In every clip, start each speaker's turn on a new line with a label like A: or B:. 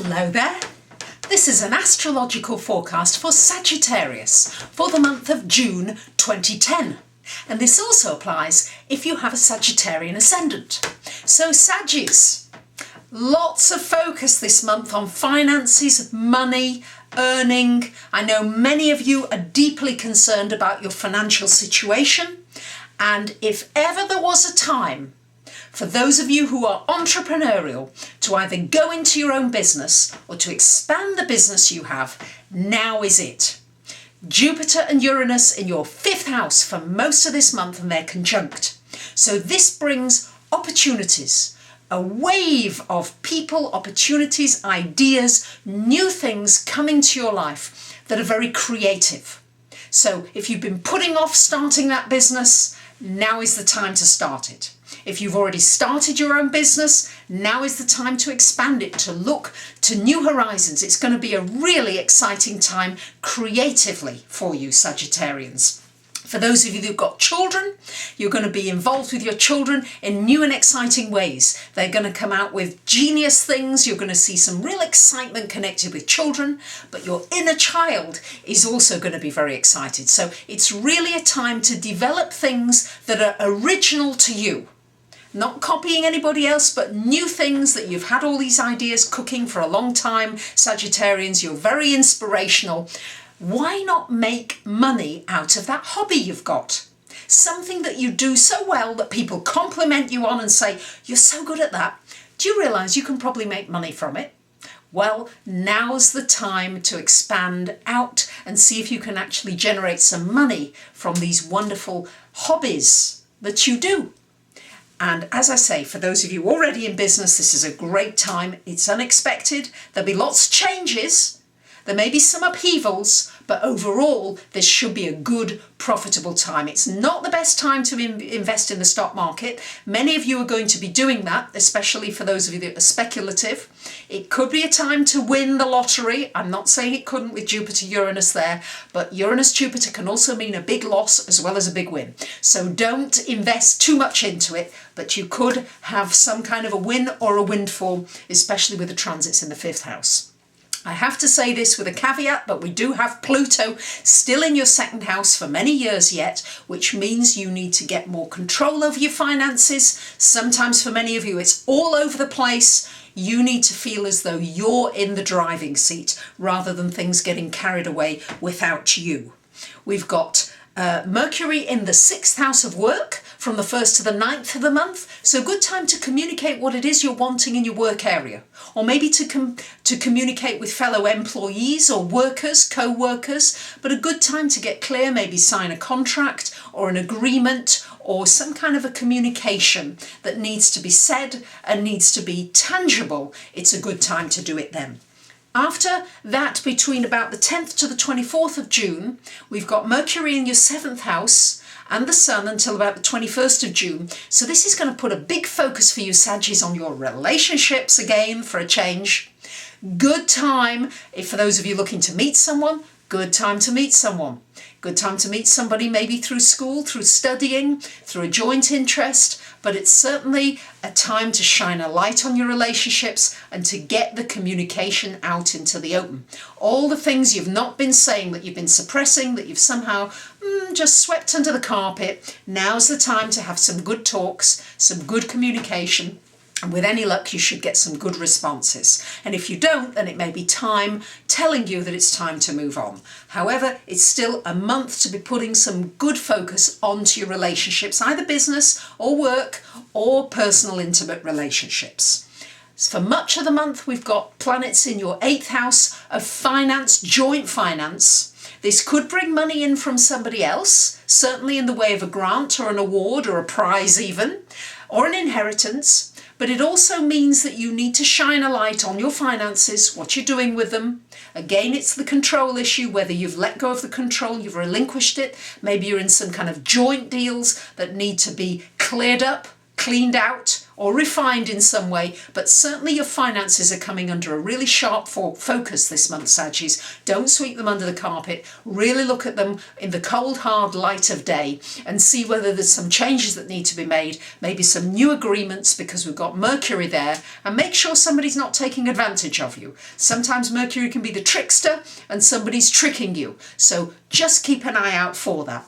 A: Hello there. This is an astrological forecast for Sagittarius for the month of June 2010. And this also applies if you have a Sagittarian ascendant. So Saggies, lots of focus this month on finances, money, earning. I know many of you are deeply concerned about your financial situation. And if ever there was a time for those of you who are entrepreneurial to either go into your own business or to expand the business you have, now is it. Jupiter and Uranus in your 5th house for most of this month, and they're conjunct. So this brings opportunities, a wave of people, opportunities, ideas, new things coming to your life that are very creative. So if you've been putting off starting that business, now is the time to start it. If you've already started your own business, now is the time to expand it, to look to new horizons. It's going to be a really exciting time creatively for you, Sagittarians. For those of you who've got children, you're going to be involved with your children in new and exciting ways. They're going to come out with genius things. You're going to see some real excitement connected with children, but your inner child is also going to be very excited. So it's really a time to develop things that are original to you. Not copying anybody else, but new things that you've had all these ideas cooking for a long time. Sagittarians, you're very inspirational. Why not make money out of that hobby you've got? Something that you do so well that people compliment you on and say, you're so good at that. Do you realise you can probably make money from it? Well, now's the time to expand out and see if you can actually generate some money from these wonderful hobbies that you do. And as I say, for those of you already in business, this is a great time. It's unexpected. There'll be lots of changes. There may be some upheavals, but overall, this should be a good, profitable time. It's not the best time to invest in the stock market. Many of you are going to be doing that, especially for those of you that are speculative. It could be a time to win the lottery. I'm not saying it couldn't with Jupiter, Uranus there, but Uranus, Jupiter can also mean a big loss as well as a big win. So don't invest too much into it, but you could have some kind of a win or a windfall, especially with the transits in the 5th house. I have to say this with a caveat, but we do have Pluto still in your 2nd house for many years yet, which means you need to get more control over your finances. Sometimes for many of you, it's all over the place. You need to feel as though you're in the driving seat rather than things getting carried away without you. We've got Mercury in the 6th house of work from the 1st to the 9th of the month. So good time to communicate what it is you're wanting in your work area, or maybe to communicate with fellow employees or workers, co-workers, but a good time to get clear, maybe sign a contract or an agreement or some kind of a communication that needs to be said and needs to be tangible. It's a good time to do it then. After that, between about the 10th to the 24th of June, we've got Mercury in your 7th house and the Sun until about the 21st of June. So this is going to put a big focus for you, Saggies, on your relationships again for a change. Good time, if for those of you looking to meet someone, good time to meet someone. Good time to meet somebody maybe through school, through studying, through a joint interest, but it's certainly a time to shine a light on your relationships and to get the communication out into the open. All the things you've not been saying, that you've been suppressing, that you've somehow just swept under the carpet, now's the time to have some good talks, some good communication. And with any luck, you should get some good responses. And if you don't, then it may be time telling you that it's time to move on. However, it's still a month to be putting some good focus onto your relationships, either business or work or personal intimate relationships. For much of the month, we've got planets in your 8th house of finance, joint finance. This could bring money in from somebody else, certainly in the way of a grant or an award or a prize even, or an inheritance. But it also means that you need to shine a light on your finances, what you're doing with them. Again, it's the control issue, whether you've let go of the control, you've relinquished it. Maybe you're in some kind of joint deals that need to be cleared up, cleaned out or refined in some way, but certainly your finances are coming under a really sharp focus this month, Saggies. Don't sweep them under the carpet. Really look at them in the cold, hard light of day and see whether there's some changes that need to be made, maybe some new agreements because we've got Mercury there, and make sure somebody's not taking advantage of you. Sometimes Mercury can be the trickster and somebody's tricking you, so just keep an eye out for that.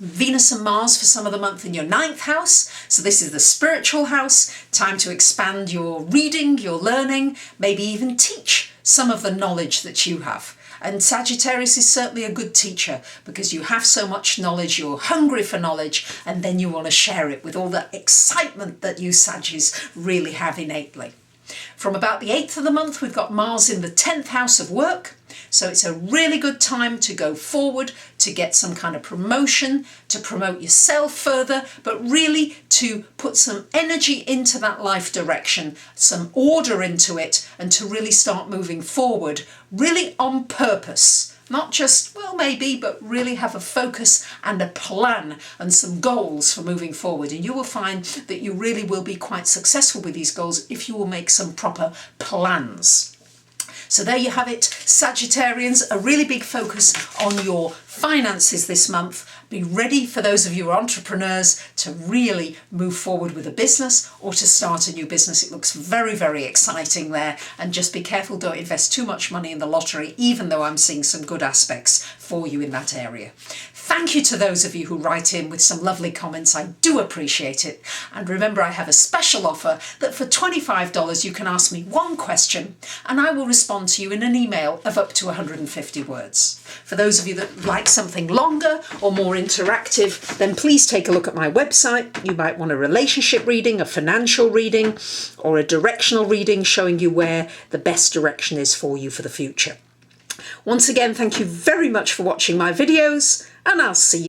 A: Venus and Mars for some of the month in your 9th house. So this is the spiritual house. Time to expand your reading, your learning, maybe even teach some of the knowledge that you have. And Sagittarius is certainly a good teacher because you have so much knowledge, you're hungry for knowledge, and then you want to share it with all the excitement that you Saggies really have innately. From about the 8th of the month, we've got Mars in the 10th house of work. So it's a really good time to go forward, to get some kind of promotion, to promote yourself further, but really to put some energy into that life direction, some order into it, and to really start moving forward, really on purpose. Not just, well, maybe, but really have a focus and a plan and some goals for moving forward. And you will find that you really will be quite successful with these goals if you will make some proper plans. So there you have it, Sagittarians, a really big focus on your finances this month. Be ready for those of you who are entrepreneurs to really move forward with a business or to start a new business. It looks very, very exciting there. And just be careful, don't invest too much money in the lottery, even though I'm seeing some good aspects for you in that area. Thank you to those of you who write in with some lovely comments. I do appreciate it. And remember, I have a special offer that for $25 you can ask me one question and I will respond to you in an email of up to 150 words. For those of you that like something longer or more interactive, then please take a look at my website. You might want a relationship reading, a financial reading, or a directional reading showing you where the best direction is for you for the future. Once again, thank you very much for watching my videos, and I'll see you